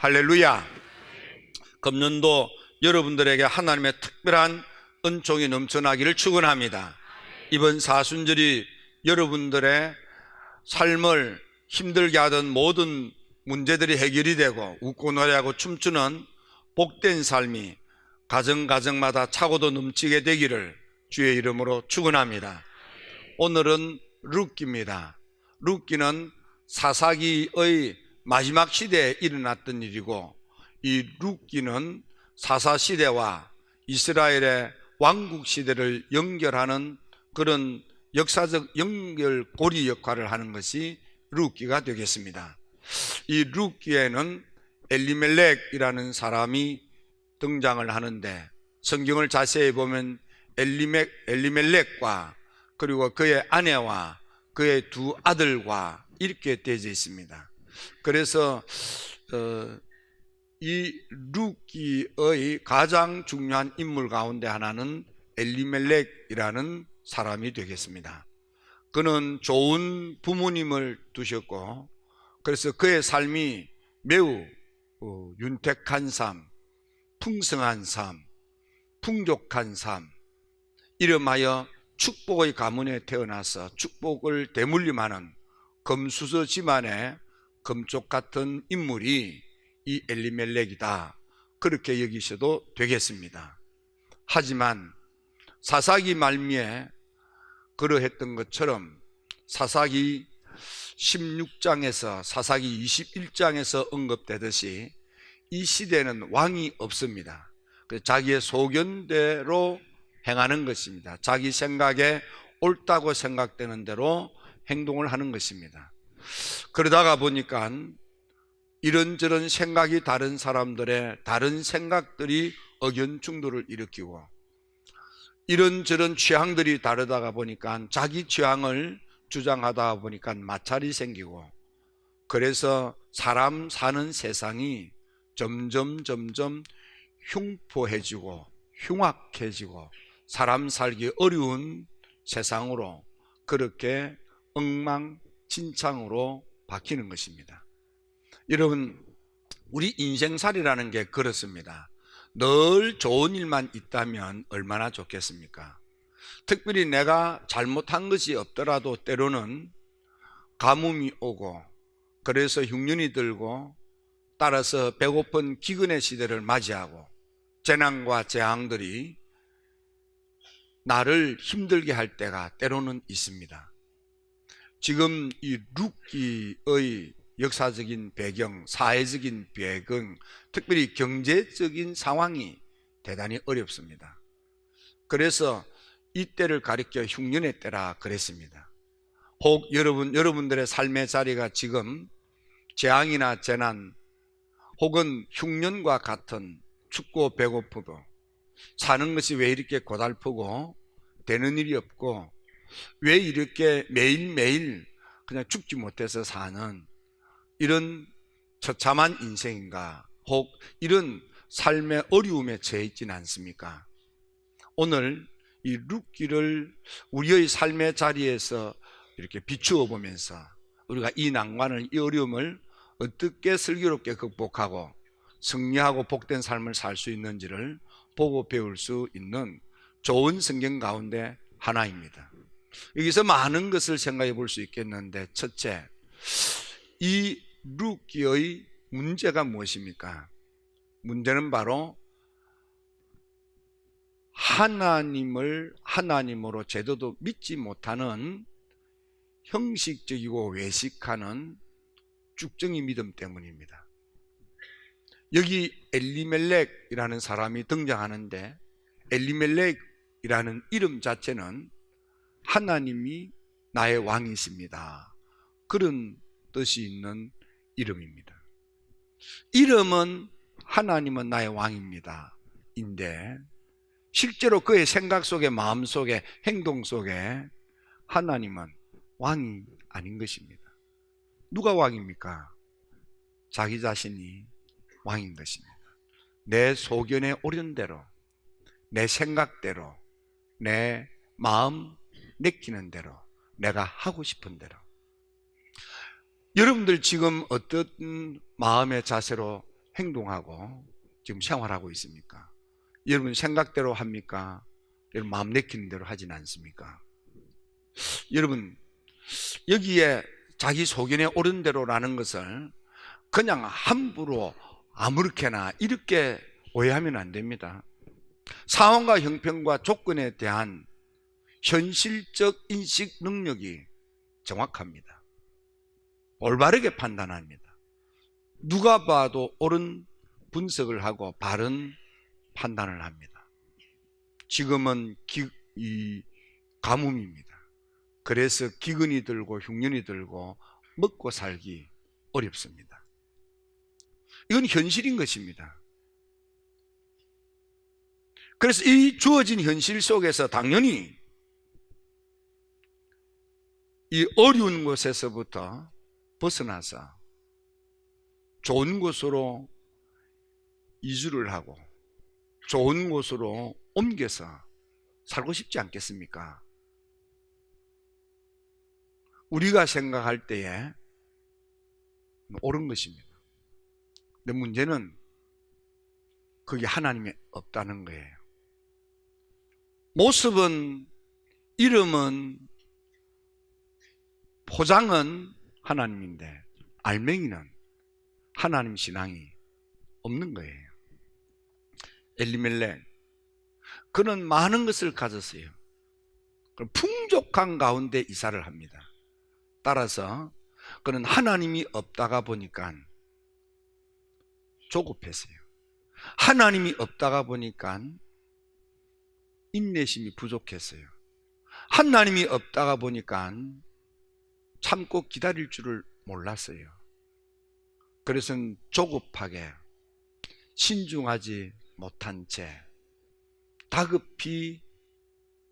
할렐루야. 금년도 여러분들에게 하나님의 특별한 은총이 넘쳐나기를 축원합니다. 이번 사순절이 여러분들의 삶을 힘들게 하던 모든 문제들이 해결이 되고 웃고 노래하고 춤추는 복된 삶이 가정마다 차고도 넘치게 되기를 주의 이름으로 축원합니다. 오늘은 룻기입니다. 룻기는 사사기의 마지막 시대에 일어났던 일이고, 이 룻기는 사사시대와 이스라엘의 왕국 시대를 연결하는 그런 역사적 연결고리 역할을 하는 것이 룻기가 되겠습니다. 이 룻기에는 엘리멜렉이라는 사람이 등장을 하는데, 성경을 자세히 보면 엘리멜렉과 그리고 그의 아내와 그의 두 아들과 이렇게 되어져 있습니다. 그래서 이 룻기의 가장 중요한 인물 가운데 하나는 엘리멜렉이라는 사람이 되겠습니다. 그는 좋은 부모님을 두셨고, 그래서 그의 삶이 매우 윤택한 삶, 풍성한 삶, 풍족한 삶, 이름하여 축복의 가문에 태어나서 축복을 대물림하는 금수저 집안의 금쪽 같은 인물이 이 엘리멜렉이다, 그렇게 여기셔도 되겠습니다. 하지만 사사기 말미에 그러했던 것처럼 사사기 16장에서 사사기 21장에서 언급되듯이 이 시대는 왕이 없습니다. 자기의 소견대로 행하는 것입니다. 자기 생각에 옳다고 생각되는 대로 행동을 하는 것입니다. 그러다가 보니까 이런저런 생각이 다른 사람들의 다른 생각들이 의견 충돌을 일으키고, 이런저런 취향들이 다르다가 보니까 자기 취향을 주장하다 보니까 마찰이 생기고, 그래서 사람 사는 세상이 점점 흉포해지고 흉악해지고 사람 살기 어려운 세상으로, 그렇게 엉망진창으로 바뀌는 것입니다. 여러분, 우리 인생살이라는 게 그렇습니다. 늘 좋은 일만 있다면 얼마나 좋겠습니까? 특별히 내가 잘못한 것이 없더라도 때로는 가뭄이 오고, 그래서 흉년이 들고, 따라서 배고픈 기근의 시대를 맞이하고 재난과 재앙들이 나를 힘들게 할 때가 때로는 있습니다. 지금 이 룻기의 역사적인 배경, 사회적인 배경, 특별히 경제적인 상황이 대단히 어렵습니다. 그래서 이때를 가리켜 흉년의 때라 그랬습니다. 혹 여러분들의 삶의 자리가 지금 재앙이나 재난 혹은 흉년과 같은, 춥고 배고프고 사는 것이 왜 이렇게 고달프고 되는 일이 없고 왜 이렇게 매일매일 그냥 죽지 못해서 사는 이런 처참한 인생인가, 혹 이런 삶의 어려움에 처해 있지는 않습니까? 오늘 이 룻기를 우리의 삶의 자리에서 이렇게 비추어 보면서 우리가 이 난관을, 이 어려움을 어떻게 슬기롭게 극복하고 승리하고 복된 삶을 살 수 있는지를 보고 배울 수 있는 좋은 성경 가운데 하나입니다. 여기서 많은 것을 생각해 볼 수 있겠는데, 첫째, 이 룻기의 문제가 무엇입니까? 문제는 바로 하나님을 하나님으로 제대로 믿지 못하는 형식적이고 외식하는 쭉정이 믿음 때문입니다. 여기 엘리멜렉이라는 사람이 등장하는데, 엘리멜렉이라는 이름 자체는 하나님이 나의 왕이십니다, 그런 뜻이 있는 이름입니다. 이름은 하나님은 나의 왕입니다 인데, 실제로 그의 생각 속에, 마음 속에, 행동 속에 하나님은 왕이 아닌 것입니다. 누가 왕입니까? 자기 자신이 왕인 것입니다. 내 소견에 오른 대로, 내 생각대로, 내 마음 내키는 대로, 내가 하고 싶은 대로. 여러분들 지금 어떤 마음의 자세로 행동하고 지금 생활하고 있습니까? 여러분 생각대로 합니까? 여러분 마음 내키는 대로 하진 않습니까? 여러분 여기에 자기 소견에 옳은 대로라는 것을 그냥 함부로 아무렇게나 이렇게 오해하면 안 됩니다. 상황과 형편과 조건에 대한 현실적 인식 능력이 정확합니다. 올바르게 판단합니다. 누가 봐도 옳은 분석을 하고 바른 판단을 합니다. 지금은 이 가뭄입니다. 그래서 기근이 들고 흉년이 들고 먹고 살기 어렵습니다. 이건 현실인 것입니다. 그래서 이 주어진 현실 속에서 당연히 이 어려운 곳에서부터 벗어나서 좋은 곳으로 이주를 하고 좋은 곳으로 옮겨서 살고 싶지 않겠습니까? 우리가 생각할 때에 옳은 것입니다. 근데 문제는 그게 하나님이 없다는 거예요. 모습은, 이름은, 포장은 하나님인데 알맹이는 하나님 신앙이 없는 거예요. 엘리멜렉, 그는 많은 것을 가졌어요. 풍족한 가운데 이사를 합니다. 따라서 그는 하나님이 없다가 보니까 조급했어요. 하나님이 없다가 보니까 인내심이 부족했어요. 하나님이 없다가 보니까 참고 기다릴 줄을 몰랐어요. 그래서 조급하게 신중하지 못한 채 다급히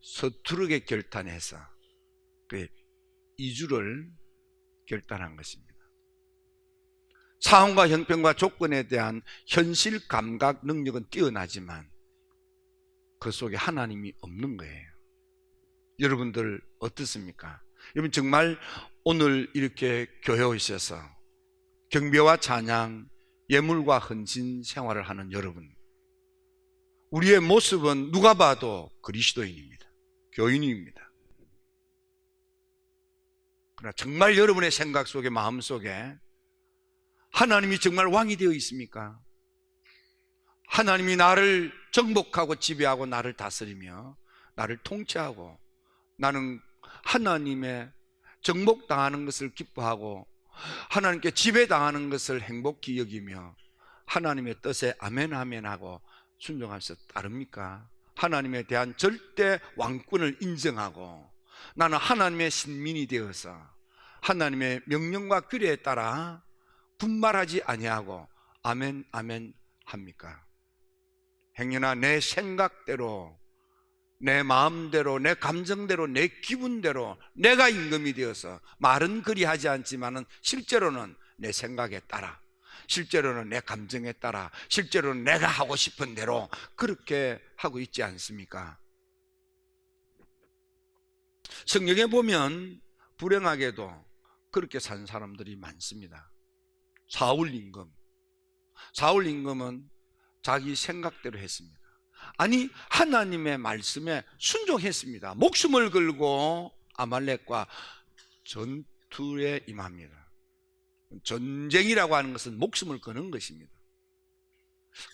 서투르게 결단해서 그 이주를 결단한 것입니다. 상황과 형편과 조건에 대한 현실 감각 능력은 뛰어나지만 그 속에 하나님이 없는 거예요. 여러분들 어떻습니까? 여러분 정말 오늘 이렇게 교회 오셔서 경배와 찬양, 예물과 헌신 생활을 하는 여러분, 우리의 모습은 누가 봐도 그리스도인입니다. 교인입니다. 그러나 정말 여러분의 생각 속에, 마음 속에 하나님이 정말 왕이 되어 있습니까? 하나님이 나를 정복하고 지배하고 나를 다스리며 나를 통치하고 나는 하나님의 정복당하는 것을 기뻐하고 하나님께 지배당하는 것을 행복히 여기며 하나님의 뜻에 아멘 아멘 하고 순종하면서 따릅니까? 하나님에 대한 절대 왕권을 인정하고 나는 하나님의 신민이 되어서 하나님의 명령과 규례에 따라 분말하지 아니하고 아멘 아멘 합니까? 행여나 내 생각대로, 내 마음대로, 내 감정대로, 내 기분대로 내가 임금이 되어서 말은 그리하지 않지만은 실제로는 내 생각에 따라, 실제로는 내 감정에 따라, 실제로는 내가 하고 싶은 대로 그렇게 하고 있지 않습니까? 성경에 보면 불행하게도 그렇게 산 사람들이 많습니다. 사울 임금은 자기 생각대로 했습니다. 아니 하나님의 말씀에 순종했습니다. 목숨을 걸고 아말렉과 전투에 임합니다. 전쟁이라고 하는 것은 목숨을 거는 것입니다.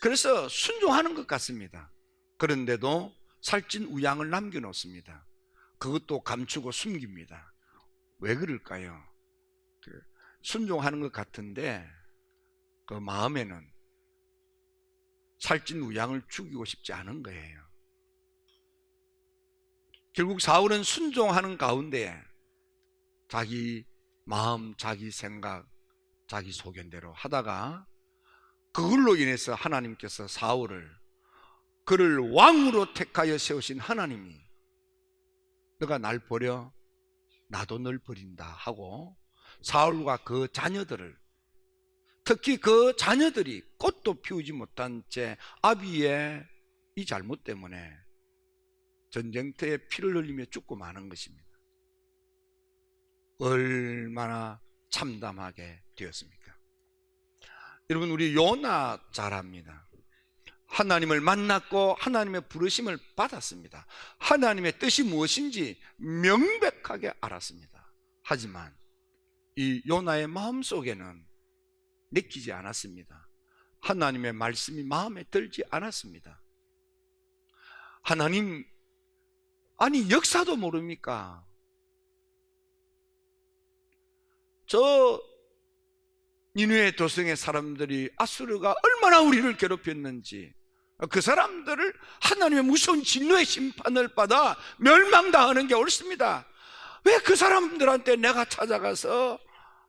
그래서 순종하는 것 같습니다. 그런데도 살찐 우양을 남겨놓습니다. 그것도 감추고 숨깁니다. 왜 그럴까요? 순종하는 것 같은데 그 마음에는 살찐 우양을 죽이고 싶지 않은 거예요. 결국 사울은 순종하는 가운데 자기 마음, 자기 생각, 자기 소견대로 하다가 그걸로 인해서 하나님께서 사울을, 그를 왕으로 택하여 세우신 하나님이 너가 날 버려 나도 널 버린다 하고 사울과 그 자녀들을, 특히 그 자녀들이 꽃도 피우지 못한 채 아비의 이 잘못 때문에 전쟁터에 피를 흘리며 죽고 마는 것입니다. 얼마나 참담하게 되었습니까? 여러분, 우리 요나 잘 압니다. 하나님을 만났고 하나님의 부르심을 받았습니다. 하나님의 뜻이 무엇인지 명백하게 알았습니다. 하지만 이 요나의 마음속에는 느끼지 않았습니다. 하나님의 말씀이 마음에 들지 않았습니다. 하나님, 아니 역사도 모릅니까? 저 니느웨 도성의 사람들이 아수르가 얼마나 우리를 괴롭혔는지, 그 사람들을 하나님의 무서운 진노의 심판을 받아 멸망당하는 게 옳습니다. 왜 그 사람들한테 내가 찾아가서,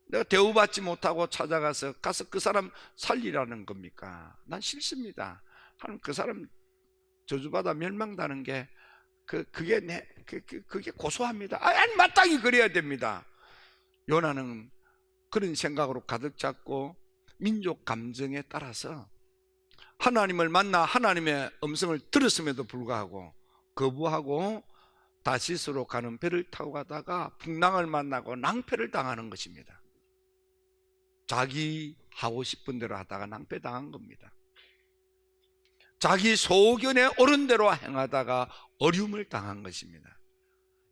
내가 대우받지 못하고 찾아가서 그 사람 살리라는 겁니까? 난 싫습니다. 하나님, 그 사람 저주받아 멸망당하는 게 그게 고소합니다. 아니 마땅히 그래야 됩니다. 요나는 그런 생각으로 가득 찼고 민족 감정에 따라서 하나님을 만나 하나님의 음성을 들었음에도 불구하고 거부하고 다시스로 가는 배를 타고 가다가 풍랑을 만나고 낭패를 당하는 것입니다. 자기 하고 싶은 대로 하다가 낭패당한 겁니다. 자기 소견에 옳은 대로 행하다가 어려움을 당한 것입니다.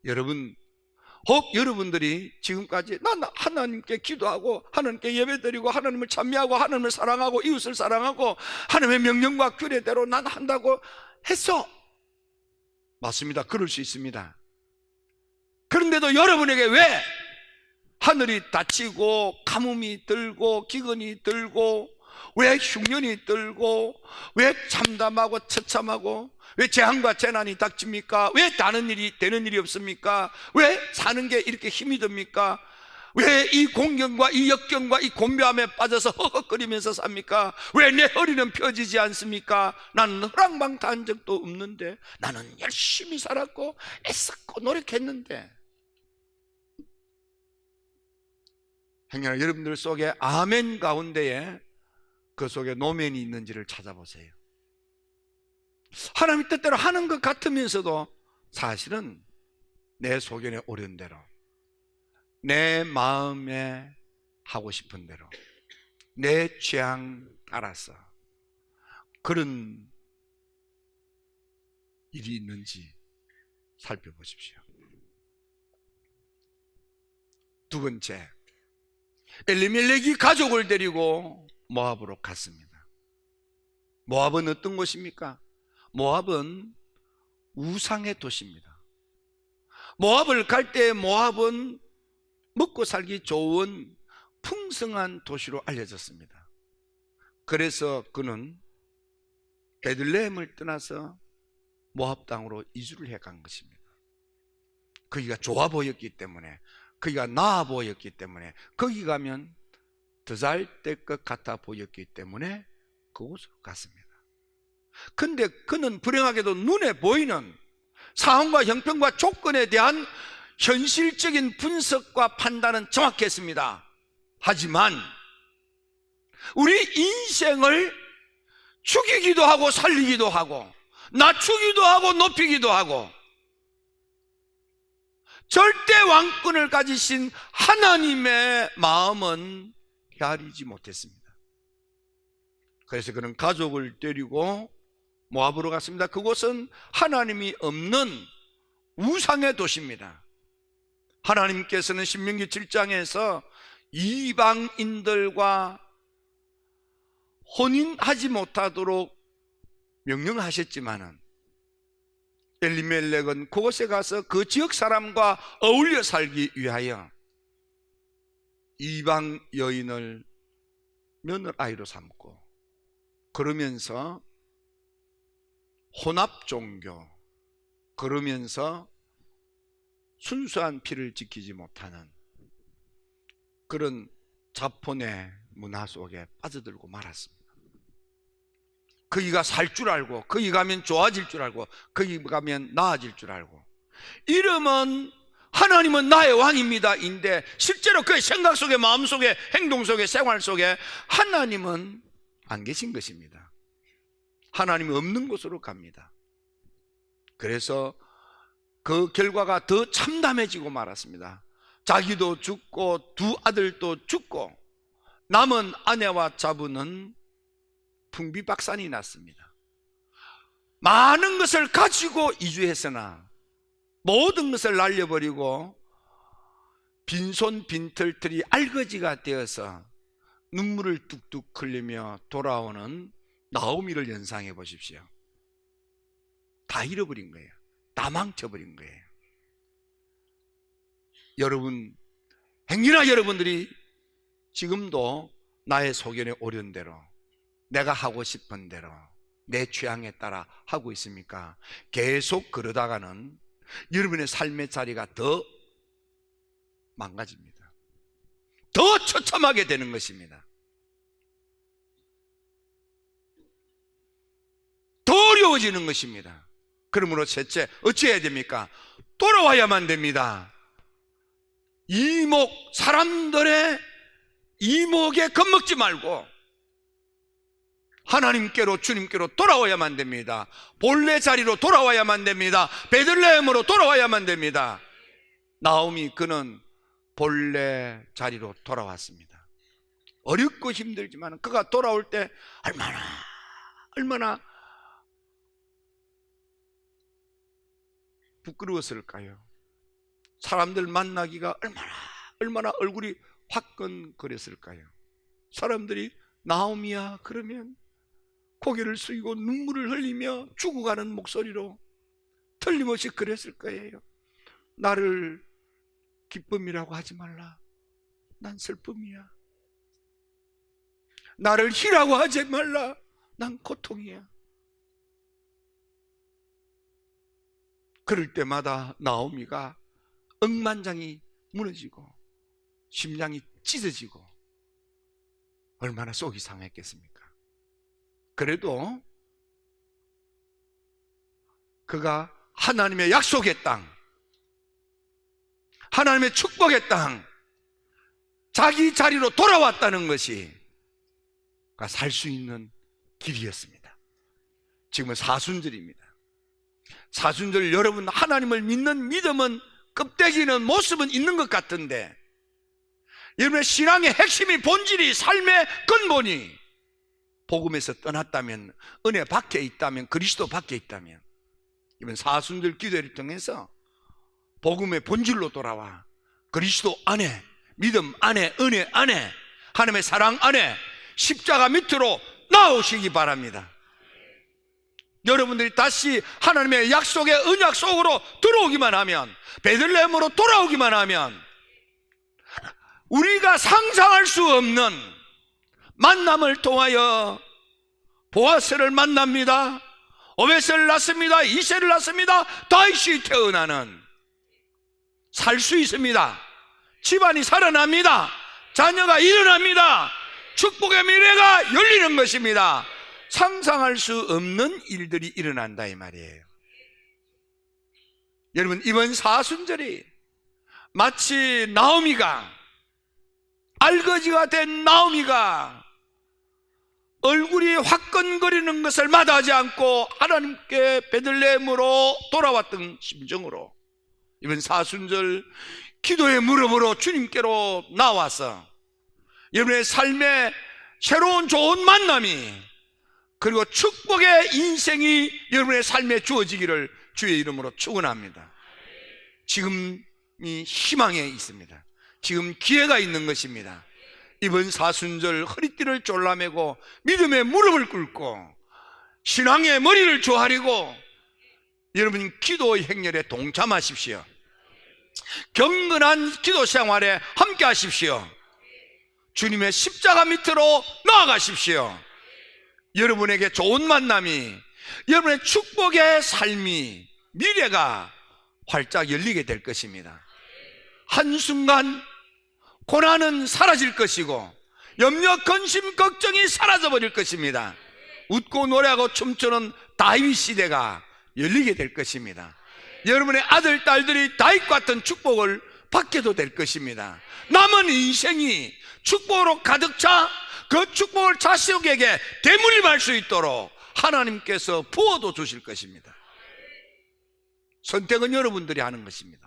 여러분, 혹 여러분들이 지금까지 난 하나님께 기도하고 하나님께 예배드리고 하나님을 찬미하고 하나님을 사랑하고 이웃을 사랑하고 하나님의 명령과 규례대로 난 한다고 했어. 맞습니다. 그럴 수 있습니다. 그런데도 여러분에게 왜 하늘이 닫히고 가뭄이 들고 기근이 들고 왜 흉년이 들고 왜 참담하고 처참하고 왜 재앙과 재난이 닥칩니까? 왜 되는 일이 없습니까? 왜 사는 게 이렇게 힘이 듭니까? 왜 이 공경과 이 역경과 이 곤배함에 빠져서 허헉거리면서 삽니까? 왜 내 허리는 펴지지 않습니까? 나는 허랑방탕한 적도 없는데, 나는 열심히 살았고 애썼고 노력했는데. 행여나 여러분들 속에 아멘 가운데에 그 속에 노면이 있는지를 찾아보세요. 하나님 뜻대로 하는 것 같으면서도 사실은 내 소견에 옳은 대로, 내 마음에 하고 싶은 대로, 내 취향 따라서 그런 일이 있는지 살펴보십시오. 두 번째, 엘리멜렉이 가족을 데리고 모압으로 갔습니다. 모압은 어떤 곳입니까? 모압은 우상의 도시입니다. 모압을 갈 때 모압은 먹고 살기 좋은 풍성한 도시로 알려졌습니다. 그래서 그는 베들레헴을 떠나서 모압 땅으로 이주를 해 간 것입니다. 거기가 좋아 보였기 때문에, 거기가 나아 보였기 때문에, 거기 가면 더 잘 될 것 같아 보였기 때문에 그곳으로 갔습니다. 근데 그는 불행하게도 눈에 보이는 상황과 형편과 조건에 대한 현실적인 분석과 판단은 정확했습니다. 하지만 우리 인생을 죽이기도 하고 살리기도 하고 낮추기도 하고 높이기도 하고 절대 왕권을 가지신 하나님의 마음은 헤아리지 못했습니다. 그래서 그는 가족을 데리고 모압으로 갔습니다. 그곳은 하나님이 없는 우상의 도시입니다. 하나님께서는 신명기 7장에서 이방인들과 혼인하지 못하도록 명령하셨지만은 엘리멜렉은 그곳에 가서 그 지역 사람과 어울려 살기 위하여 이방 여인을 며느라이로 삼고, 그러면서 혼합 종교, 그러면서 순수한 피를 지키지 못하는 그런 자본의 문화 속에 빠져들고 말았습니다. 거기가 살 줄 알고, 거기 가면 좋아질 줄 알고, 거기 가면 나아질 줄 알고, 이름은 하나님은 나의 왕입니다 인데 실제로 그의 생각 속에, 마음 속에, 행동 속에, 생활 속에 하나님은 안 계신 것입니다. 하나님이 없는 곳으로 갑니다. 그래서 그 결과가 더 참담해지고 말았습니다. 자기도 죽고 두 아들도 죽고 남은 아내와 자부는 풍비박산이 났습니다. 많은 것을 가지고 이주했으나 모든 것을 날려버리고 빈손 빈털털이 알거지가 되어서 눈물을 뚝뚝 흘리며 돌아오는 나오미를 연상해 보십시오. 다 잃어버린 거예요. 다 망쳐버린 거예요. 여러분, 행여나 여러분들이 지금도 나의 소견에 오른 대로, 내가 하고 싶은 대로, 내 취향에 따라 하고 있습니까? 계속 그러다가는 여러분의 삶의 자리가 더 망가집니다. 더 처참하게 되는 것입니다. 더 어려워지는 것입니다. 그러므로 셋째, 어찌해야 됩니까? 돌아와야만 됩니다. 사람들의 이목에 겁먹지 말고 하나님께로, 주님께로 돌아와야만 됩니다. 본래 자리로 돌아와야만 됩니다. 베들레헴으로 돌아와야만 됩니다. 나오미, 그는 본래 자리로 돌아왔습니다. 어렵고 힘들지만 그가 돌아올 때 얼마나 부끄러웠을까요? 사람들 만나기가 얼마나 얼굴이 화끈거렸을까요? 사람들이 나오미야 그러면 고개를 숙이고 눈물을 흘리며 죽어가는 목소리로 틀림없이 그랬을 거예요. 나를 기쁨이라고 하지 말라. 난 슬픔이야. 나를 희라고 하지 말라. 난 고통이야. 그럴 때마다 나오미가 억만장이 무너지고 심장이 찢어지고 얼마나 속이 상했겠습니까? 그래도 그가 하나님의 약속의 땅, 하나님의 축복의 땅, 자기 자리로 돌아왔다는 것이 살 수 있는 길이었습니다. 지금은 사순절입니다. 사순절, 여러분 하나님을 믿는 믿음은, 껍데기는, 모습은 있는 것 같은데 여러분의 신앙의 핵심이, 본질이, 삶의 근본이 복음에서 떠났다면, 은혜 밖에 있다면, 그리스도 밖에 있다면, 이번 사순절 기도를 통해서 복음의 본질로 돌아와 그리스도 안에, 믿음 안에, 은혜 안에, 하나님의 사랑 안에, 십자가 밑으로 나오시기 바랍니다. 여러분들이 다시 하나님의 약속의 언약 속으로 들어오기만 하면, 베들레헴으로 돌아오기만 하면, 우리가 상상할 수 없는 만남을 통하여 보아스를 만납니다. 오벳을 낳습니다. 이새를 낳습니다. 다윗이 태어나는, 살 수 있습니다. 집안이 살아납니다. 자녀가 일어납니다. 축복의 미래가 열리는 것입니다. 상상할 수 없는 일들이 일어난다 이 말이에요. 여러분, 이번 사순절이 마치 나오미가, 알거지가 된 나오미가 얼굴이 화끈거리는 것을 마다하지 않고 하나님께 베들레헴으로 돌아왔던 심정으로 이번 사순절 기도의 무릎으로 주님께로 나와서 여러분의 삶에 새로운 좋은 만남이, 그리고 축복의 인생이 여러분의 삶에 주어지기를 주의 이름으로 축원합니다. 지금이 희망에 있습니다. 지금 기회가 있는 것입니다. 이번 사순절 허리띠를 졸라매고 믿음의 무릎을 꿇고 신앙의 머리를 조아리고 여러분 기도의 행렬에 동참하십시오. 경건한 기도 생활에 함께 하십시오. 주님의 십자가 밑으로 나아가십시오. 여러분에게 좋은 만남이, 여러분의 축복의 삶이, 미래가 활짝 열리게 될 것입니다. 한순간 고난은 사라질 것이고 염려, 근심, 걱정이 사라져버릴 것입니다. 웃고 노래하고 춤추는 다윗 시대가 열리게 될 것입니다. 여러분의 아들, 딸들이 다윗 같은 축복을 받게도 될 것입니다. 남은 인생이 축복으로 가득 차 그 축복을 자식에게 되물림할 수 있도록 하나님께서 부어도 주실 것입니다. 선택은 여러분들이 하는 것입니다.